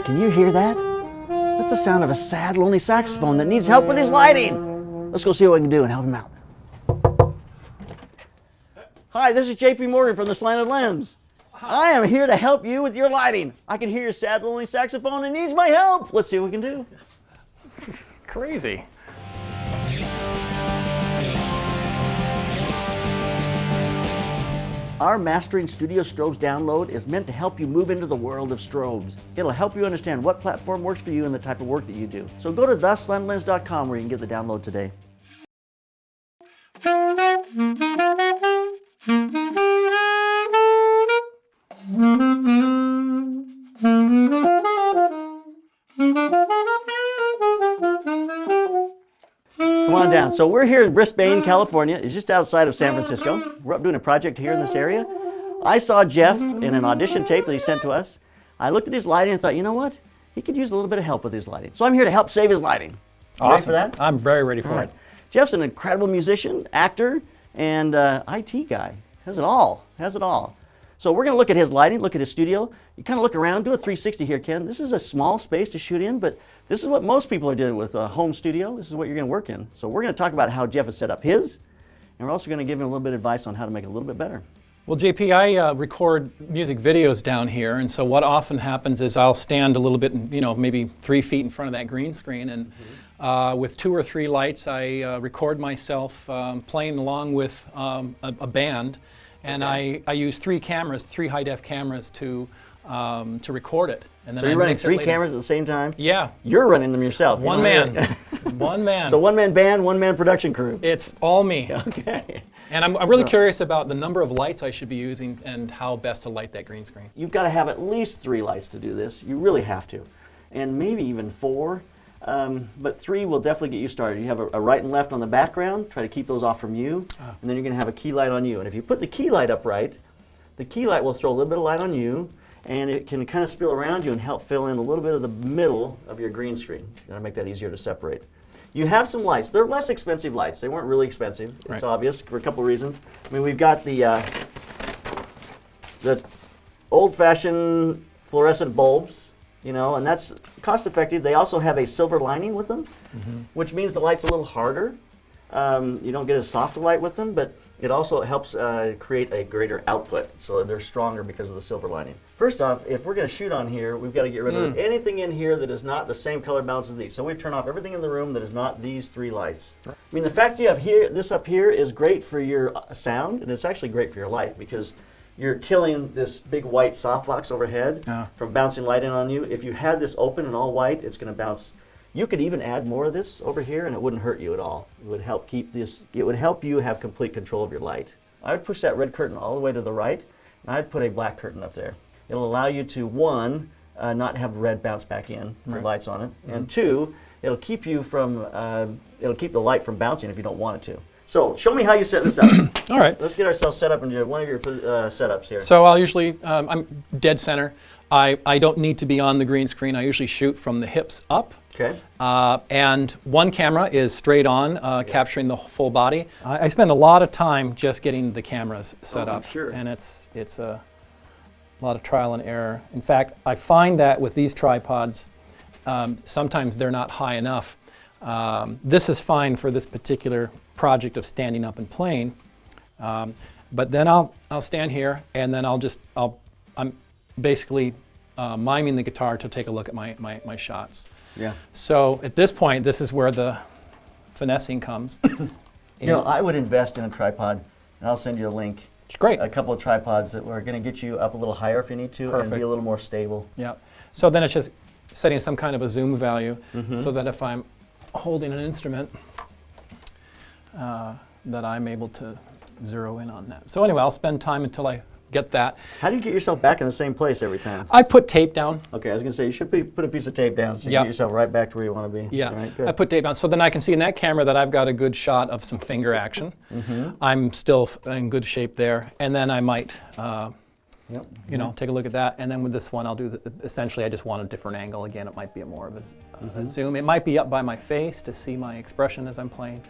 Can you hear that? That's the sound of a sad, lonely saxophone that needs help with his lighting. Let's go see what we can do and help him out. Hi, this is JP Morgan from the Slanted Lens. I am here to help you with your lighting. I can hear your sad, lonely saxophone and needs my help. Let's see what we can do. Crazy. Our Mastering Studio Strobes download is meant to help you move into the world of strobes. It'll help you understand what platform works for you and the type of work that you do. So go to theslantedlens.com where you can get the download today. Come on down. So we're here in Brisbane, California. It's just outside of San Francisco. We're up doing a project here in this area. I saw Jeff in an audition tape that he sent to us. I looked at his lighting and thought, you know what? He could use a little bit of help with his lighting. So I'm here to help save his lighting. Awesome. Ready for that? I'm very ready for it. Jeff's an incredible musician, actor, and IT guy. Has it all. Has it all. So we're going to look at his lighting, look at his studio. You kind of look around, do a 360 here, Ken. This is a small space to shoot in, but this is what most people are doing with a home studio. This is what you're going to work in. So we're going to talk about how Jeff has set up his, and we're also going to give him a little bit of advice on how to make it a little bit better. Well, JP, I record music videos down here, and so what often happens is I'll stand a little bit, maybe 3 feet in front of that green screen, and with 2 or 3 lights, I record myself playing along with a band. And I use 3 cameras, 3 high-def cameras to record it. And then so you're running 3 cameras at the same time? Yeah. You're running them yourself. One man. One man. So one-man band, one-man production crew. It's all me. Okay. And I'm really curious about the number of lights I should be using and how best to light that green screen. You've got to have at least 3 lights to do this. You really have to. And maybe even 4. But 3 will definitely get you started. You have a right and left on the background. Try to keep those off from you. And then you're going to have a key light on you. And if you put the key light up right, the key light will throw a little bit of light on you, and it can kind of spill around you and help fill in a little bit of the middle of your green screen. You've got to make that easier to separate. You have some lights. They're less expensive lights. They weren't really expensive. It's right. Obvious for a couple of reasons. I mean, we've got the old-fashioned fluorescent bulbs. And that's cost effective. They also have a silver lining with them, which means the light's a little harder. You don't get as soft a light with them, but it also helps create a greater output, so they're stronger because of the silver lining. First off, if we're going to shoot on here, we've got to get rid of anything in here that is not the same color balance as these. So we turn off everything in the room that is not these 3 lights. Right. I mean, the fact you have this up here is great for your sound, and it's actually great for your light because you're killing this big white softbox overhead from bouncing light in on you. If you had this open and all white, it's going to bounce. You could even add more of this over here and it wouldn't hurt you at all. It would help keep this, it would help you have complete control of your light. I would push that red curtain all the way to the right, and I'd put a black curtain up there. It'll allow you to, 1, not have red bounce back in for lights on it, and 2, it'll keep you from, it'll keep the light from bouncing if you don't want it to. So show me how you set this up. All right. Let's get ourselves set up into one of your setups here. So I'll usually, I'm dead center. I don't need to be on the green screen. I usually shoot from the hips up. Okay. And one camera is straight on, capturing the full body. I spend a lot of time just getting the cameras set up. Sure. And it's a lot of trial and error. In fact, I find that with these tripods, sometimes they're not high enough. This is fine for this particular project of standing up and playing, but then I'll stand here and then I'm basically miming the guitar to take a look at my shots. Yeah. So at this point, this is where the finessing comes. I would invest in a tripod, and I'll send you a link. It's great. A couple of tripods that are going to get you up a little higher if you need to, Perfect. and be a little more stable. Yeah. So then it's just setting some kind of a zoom value, so that if I'm holding an instrument, that I'm able to zero in on that. So anyway, I'll spend time until I get that. How do you get yourself back in the same place every time? I put tape down. Okay, I was going to say, you should put a piece of tape down so you Yep. get yourself right back to where you want to be. Yeah, All right, good. I put tape down. So then I can see in that camera that I've got a good shot of some finger action. I'm still in good shape there. And then I might, take a look at that. And then with this one, I'll do, essentially I just want a different angle. Again, it might be more of a zoom. It might be up by my face to see my expression as I'm playing.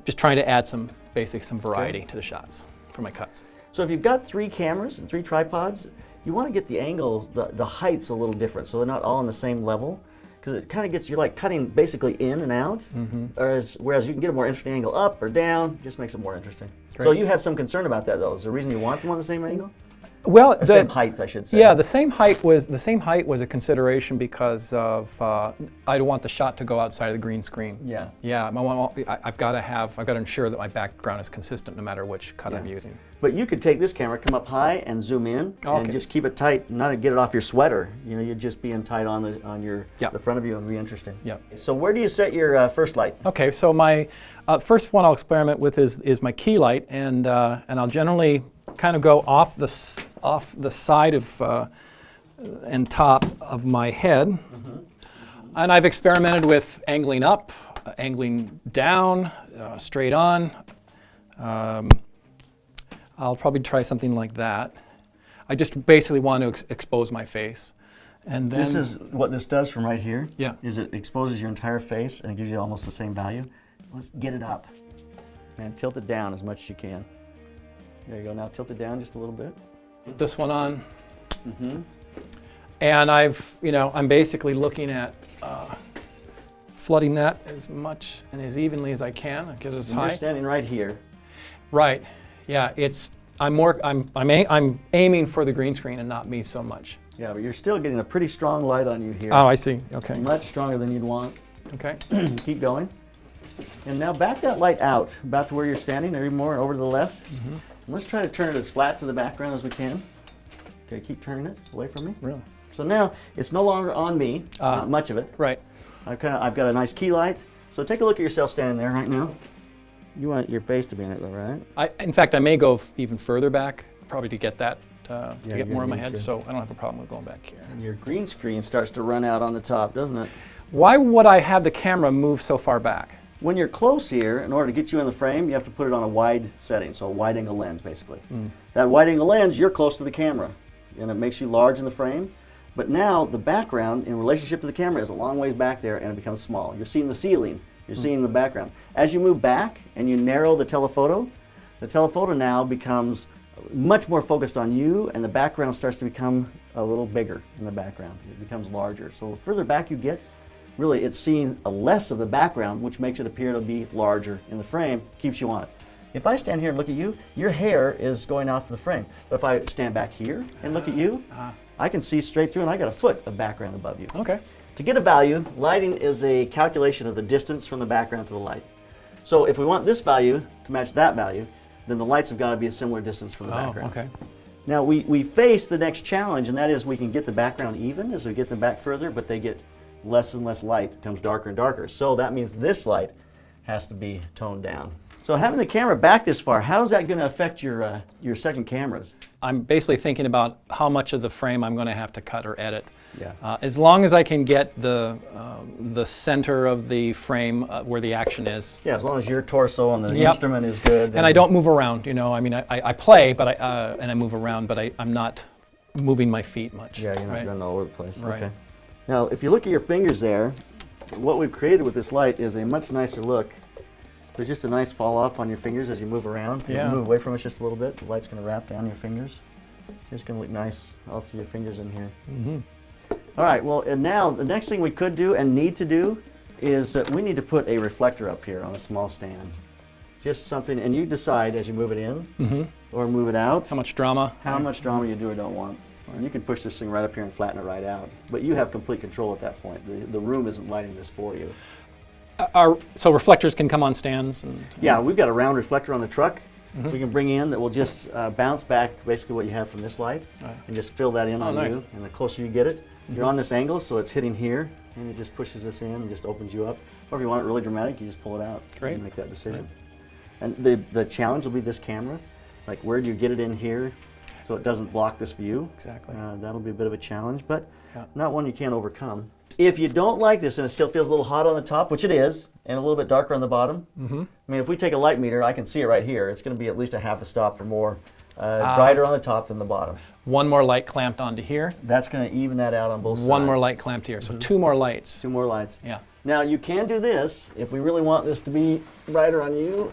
Just trying to add some variety to the shots for my cuts. So if you've got 3 cameras and 3 tripods, you want to get the angles, the heights a little different, so they're not all on the same level, because it kind of gets, you're like cutting basically in and out, whereas you can get a more interesting angle up or down, just makes it more interesting. Great. So you had some concern about that, though. Is there a reason you want them on the same angle? Well, Or same height, I should say. Yeah, the same height was a consideration because of I don't want the shot to go outside of the green screen. Yeah. Yeah, I've got to ensure that my background is consistent no matter which cut I'm using. But you could take this camera, come up high, and zoom in, and just keep it tight, not to get it off your sweater. You know, you'd just being tight on the front of you and be interesting. Yeah. So where do you set your first light? Okay, so my first one I'll experiment with is my key light, and I'll generally kind of go off the side of and top of my head, and I've experimented with angling up, angling down, straight on. I'll probably try something like that. I just basically want to expose my face, and then This is what this does from right here. Yeah. Is it exposes your entire face and it gives you almost the same value. Let's get it up, and tilt it down as much as you can. There you go. Now tilt it down just a little bit. put this one on, and I'm basically looking at flooding that as much and as evenly as I can. I get it as And high. you're standing right here. Right. Yeah. I'm aiming for the green screen and not me so much. Yeah, but you're still getting a pretty strong light on you here. Oh, I see. Okay. Much stronger than you'd want. Okay. Keep going. And now back that light out, about to where you're standing, or even more over to the left. And let's try to turn it as flat to the background as we can. Okay, keep turning it away from me. Really? So now it's no longer on me, not much of it. Right. I've got a nice key light. So take a look at yourself standing there right now. You want your face to be in it though, right? In fact, I may go even further back, probably to get that, to you're get more in my gonna head. need to. So I don't have a problem with going back here. And your green screen starts to run out on the top, doesn't it? Why would I have the camera move so far back? When you're close here, in order to get you in the frame, you have to put it on a wide setting, so a wide angle lens basically. That wide angle lens, you're close to the camera, and it makes you large in the frame. But now the background in relationship to the camera is a long ways back there, and it becomes small. You're seeing the ceiling, you're seeing the background. As you move back and you narrow the telephoto now becomes much more focused on you, and the background starts to become a little bigger in the background. It becomes larger. So the further back you get, really it's seeing less of the background, which makes it appear to be larger in the frame, keeps you on it. If I stand here and look at you, your hair is going off the frame. But if I stand back here and look at you, I can see straight through, and I got a foot of background above you. Okay. To get a value, lighting is a calculation of the distance from the background to the light. So if we want this value to match that value, then the lights have got to be a similar distance from the background. Okay. Now we face the next challenge, and that is we can get the background even as we get them back further, but they get less and less light. It becomes darker and darker. So that means this light has to be toned down. So having the camera back this far, how is that going to affect your second cameras? I'm basically thinking about how much of the frame I'm going to have to cut or edit. Yeah. As long as I can get the center of the frame where the action is. Yeah, as long as your torso on the Yep. instrument is good. And I don't move around, I mean, I play, but and I move around, but I'm not moving my feet much. Yeah, you're not right? running all over the place. Right. Okay. Now, if you look at your fingers there, what we've created with this light is a much nicer look. There's just a nice fall off on your fingers as you move around. If Yeah. you move away from us just a little bit, the light's going to wrap down your fingers. It's going to look nice all through your fingers in here. All right, well, and now the next thing we could do and need to do is that we need to put a reflector up here on a small stand. Just something, and you decide as you move it in or move it out How much drama? how much drama you do or don't want. And you can push this thing right up here and flatten it right out. But you have complete control at that point. The room isn't lighting this for you. So reflectors can come on stands? And, Yeah, we've got a round reflector on the truck we can bring in that will just bounce back basically what you have from this light and just fill that in on nice. you. And the closer you get it, you're on this angle, so it's hitting here, and it just pushes this in and just opens you up. Or if you want it really dramatic, you just pull it out Great. and make that decision. And the challenge will be this camera. It's like, where do you get it in here so it doesn't block this view? Exactly. That'll be a bit of a challenge, but Yeah. not one you can't overcome. If you don't like this and it still feels a little hot on the top, which it is, and a little bit darker on the bottom, I mean, if we take a light meter, I can see it right here. It's going to be at least a half a stop or more brighter on the top than the bottom. One more light clamped onto here. That's going to even that out on both sides. One more light clamped here. So two more lights. Two more lights. Yeah. Now, you can do this if we really want this to be brighter on you.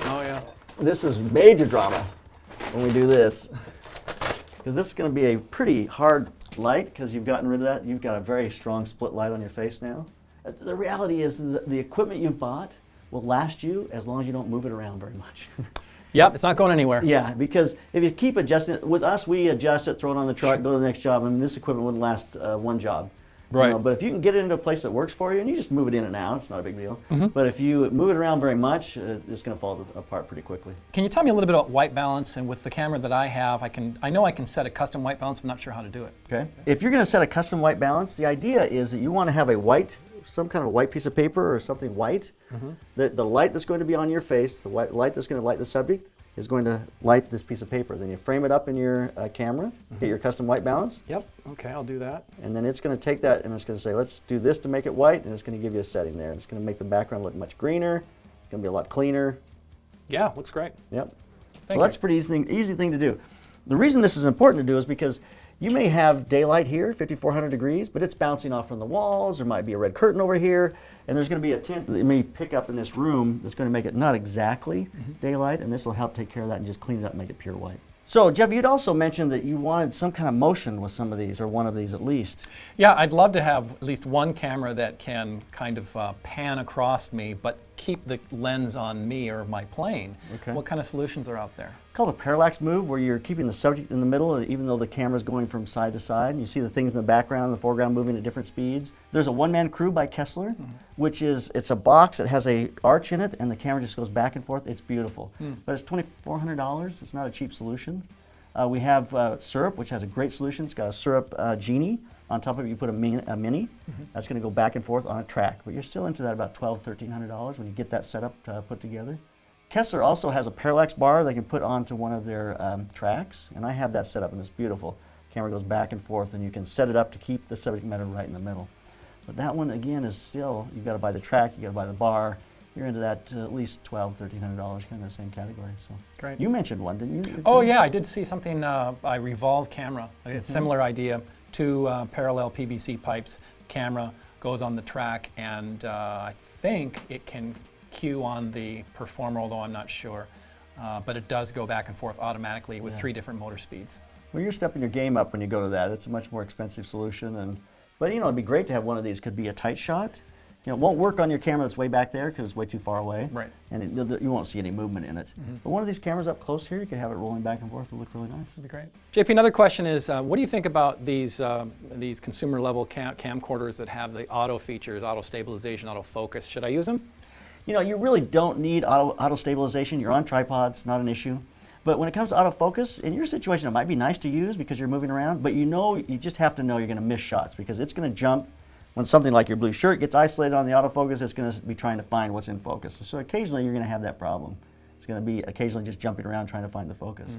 Oh, yeah. This is major drama when we do this. because this is going to be a pretty hard light because you've gotten rid of that. You've got a very strong split light on your face now. The reality is that the equipment you've bought will last you as long as you don't move it around very much. Yep, it's not going anywhere. Yeah, because if you keep adjusting it, with us, we adjust it, throw it on the truck, go to the next job, and this equipment wouldn't last one job. Right. But if you can get it into a place that works for you, and you just move it in and out, it's not a big deal. But if you move it around very much, it's going to fall apart pretty quickly. Can you tell me a little bit about white balance? And with the camera that I have, I know I can set a custom white balance, but I'm not sure how to do it. Okay. If you're going to set a custom white balance, the idea is that you want to have a white, some kind of white piece of paper or something white. The light that's going to be on your face, the white light that's going to light the subject, is going to light this piece of paper. Then you frame it up in your camera, get your custom white balance. Yep, okay, I'll do that. And then it's going to take that and it's going to say, let's do this to make it white, and it's going to give you a setting there. It's going to make the background look much greener. It's going to be a lot cleaner. Yeah, looks great. Yep. Thank So that's a pretty easy thing to do. The reason this is important to do is because you may have daylight here, 5,400 degrees, but it's bouncing off from the walls. There might be a red curtain over here, and there's going to be a tint that it may pick up in this room that's going to make it not exactly daylight, and this will help take care of that and just clean it up and make it pure white. So, Jeff, you'd also mentioned that you wanted some kind of motion with some of these, or one of these at least. Yeah, I'd love to have at least one camera that can kind of pan across me, but keep the lens on me or my plane. Okay. What kind of solutions are out there? It's called a parallax move, where you're keeping the subject in the middle, even though the camera's going from side to side. And you see the things in the background and the foreground moving at different speeds. There's a one-man crew by Kessler, which is, it's a box that has a arch in it, and the camera just goes back and forth. It's beautiful. But it's $2,400. It's not a cheap solution. We have Syrup, which has a great solution. It's got a Syrup Genie. On top of it, you put a mini. That's going to go back and forth on a track. But you're still into that about $1,200, $1,300 when you get that setup put together. Kessler also has a parallax bar they can put onto one of their tracks, and I have that set up, and it's beautiful. Camera goes back and forth, and you can set it up to keep the subject matter right in the middle. But that one, again, is still, you've got to buy the track, you've got to buy the bar. You're into that at least $1,200, $1,300, kind of the same category. So Great. You mentioned one, didn't you? Oh yeah, I did see something by Revolve Camera. A similar idea. Two parallel PVC pipes. Camera goes on the track, and I think it can cue on the performer, although I'm not sure. But it does go back and forth automatically with 3 different motor speeds. Well, you're stepping your game up when you go to that. It's a much more expensive solution, but you know, it'd be great to have one of these. Could be a tight shot. You know, it won't work on your camera that's way back there because it's way too far away. Right. And you won't see any movement in it. But one of these cameras up close here, you could have it rolling back and forth. It'll look really nice. That'd be great. JP, another question is, what do you think about these consumer level camcorders that have the auto features, auto stabilization, autofocus? Should I use them? You know, you really don't need auto stabilization. You're on tripods, not an issue. But when it comes to autofocus, in your situation, it might be nice to use because you're moving around, but you know, you just have to know you're going to miss shots because it's going to jump. When something like your blue shirt gets isolated on the autofocus, it's going to be trying to find what's in focus. So occasionally you're going to have that problem. It's going to be occasionally just jumping around trying to find the focus.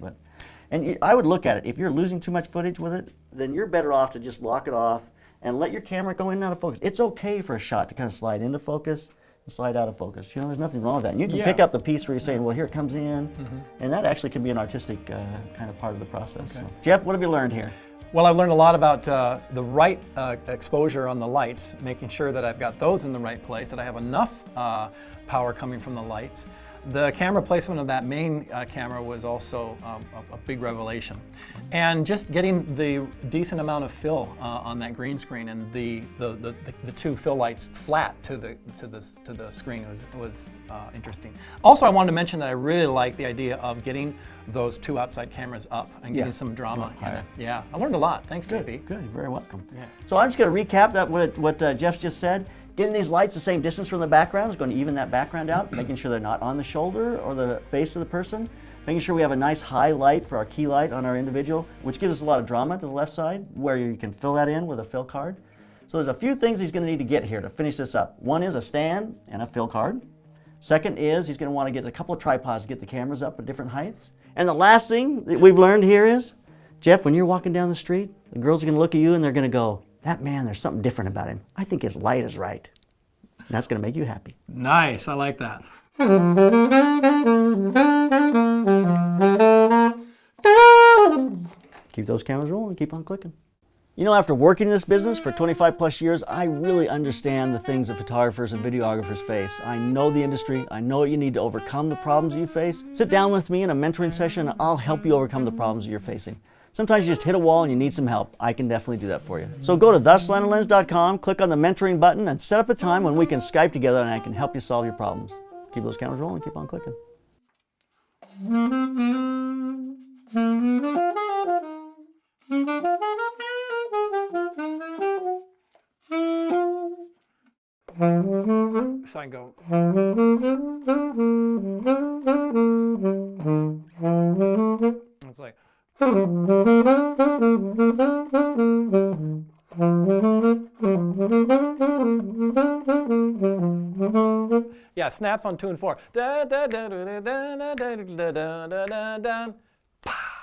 I would look at it. If you're losing too much footage with it, then you're better off to just lock it off and let your camera go in and out of focus. It's okay for a shot to kind of slide into focus and slide out of focus. You know, there's nothing wrong with that. And you can pick up the piece where you're saying, well, here it comes in. And that actually can be an artistic kind of part of the process. Okay. So, Jeff, what have you learned here? Well, I've learned a lot about the right exposure on the lights, making sure that I've got those in the right place, that I have enough power coming from the lights. The camera placement of that main camera was also a big revelation. And just getting the decent amount of fill on that green screen and the 2 fill lights flat to the screen was interesting. Also, I wanted to mention that I really like the idea of getting those 2 outside cameras up and getting some drama in it. Yeah, I learned a lot. Thanks, JP. Good, you're very welcome. Yeah. So I'm just going to recap that what Jeff just said. Getting these lights the same distance from the background is going to even that background out, making sure they're not on the shoulder or the face of the person, making sure we have a nice high light for our key light on our individual, which gives us a lot of drama to the left side, where you can fill that in with a fill card. So there's a few things he's going to need to get here to finish this up. One is a stand and a fill card. Second is he's going to want to get a couple of tripods to get the cameras up at different heights. And the last thing that we've learned here is, Jeff, when you're walking down the street, the girls are going to look at you and they're going to go, that man, there's something different about him. I think his light is right. And that's going to make you happy. Nice, I like that. Keep those cameras rolling, keep on clicking. You know, after working in this business for 25 plus years, I really understand the things that photographers and videographers face. I know the industry, I know what you need to overcome the problems you face. Sit down with me in a mentoring session and I'll help you overcome the problems you're facing. Sometimes you just hit a wall and you need some help. I can definitely do that for you. So go to theslantedlens.com, click on the mentoring button, and set up a time when we can Skype together and I can help you solve your problems. Keep those cameras rolling, keep on clicking. So I go. It's like. Yeah, snaps on 2 and 4. Da, da, da, da, da, da, da, da, da, da, da, da. Pow.